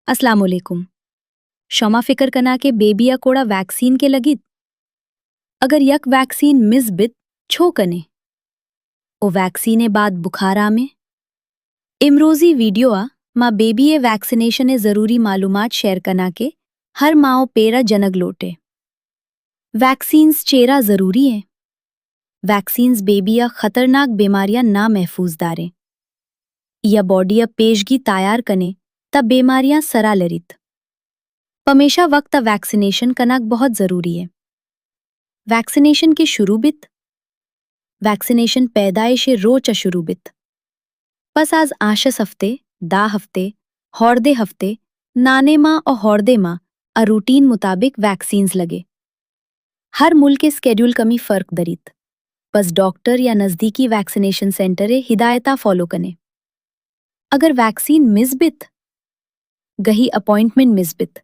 अस्सलाम वालेकुम। शमा फिकर कना के बेबिया कोड़ा वैक्सीन के लगित अगर यक वैक्सीन मिस बित छो कने ओ वैक्सीने बाद बुखारा में इमरोजी वीडियो आ माँ बेबी ए वैक्सीनेशन ए जरूरी मालूमात शेयर कना के हर माओ पेरा जनग लोटे वैक्सीन्स चेरा जरूरी है। वैक्सीन्स बेबिया खतरनाक बीमारियां ना महफूज दारे या बॉडी पेशगी तैयार कने तब बीमारियां सरा लरित हमेशा वक्त वैक्सीनेशन कनाक बहुत जरूरी है। वैक्सीनेशन के शुरू बित वैक्सीनेशन पैदाइश रोच शुरू बित बस आज आशस हफ्ते दा हफ्ते हौरदे हफ्ते नाने माँ और हौरदे माँ आ रूटीन मुताबिक वैक्सीन्स लगे हर मुल्क के स्केड्यूल कमी फर्क दरित बस डॉक्टर या नजदीकी वैक्सीनेशन सेंटर हिदायता फॉलो कने अगर वैक्सीन मिस बित गही अपॉइंटमेंट मिस बित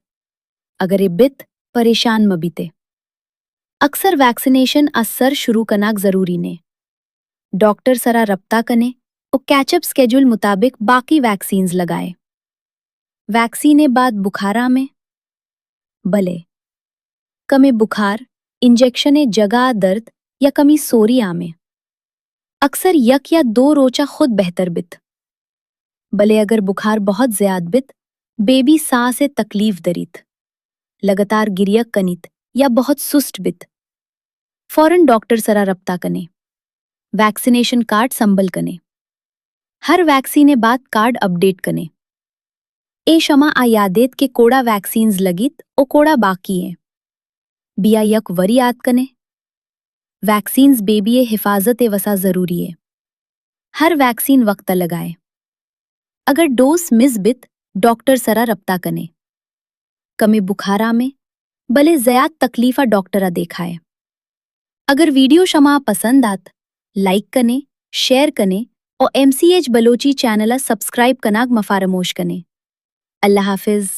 अगर ये बित परेशान मबीते अक्सर वैक्सीनेशन असर शुरू कनाक जरूरी ने डॉक्टर सरा रब्ता कने और कैचअप स्केड्यूल मुताबिक बाकी वैक्सीन्स लगाए वैक्सीने बाद बुखारा में भले कमे बुखार इंजेक्शन जगह दर्द या कमी सोरिया में अक्सर यक या दो रोचा खुद बेहतर बित भले अगर बुखार बहुत ज्यादा बित बेबी सांस से तकलीफ दरित लगातार गिरियक कनित या बहुत सुस्त बित फौरन डॉक्टर सरा रब्ता कने वैक्सीनेशन कार्ड संभल कने हर वैक्सीने बाद कार्ड अपडेट कने ए शमा आयादेत के कोड़ा वैक्सीन्स लगित ओ कोड़ा बाकी है बिया यक वरी याद कने वैक्सीन्स बेबी हिफाजत वसा जरूरी है हर वैक्सीन वक्त लगाए अगर डोज मिस बित डॉक्टर सरा रब्ता कने कमे बुखारा में भले ज्यादा तकलीफा डॉक्टरा देखाए अगर वीडियो शमा पसंद आत लाइक कने शेयर कने और MCH बलोची चैनल सब्सक्राइब कनाग मफारमोश कने अल्लाह हाफिज।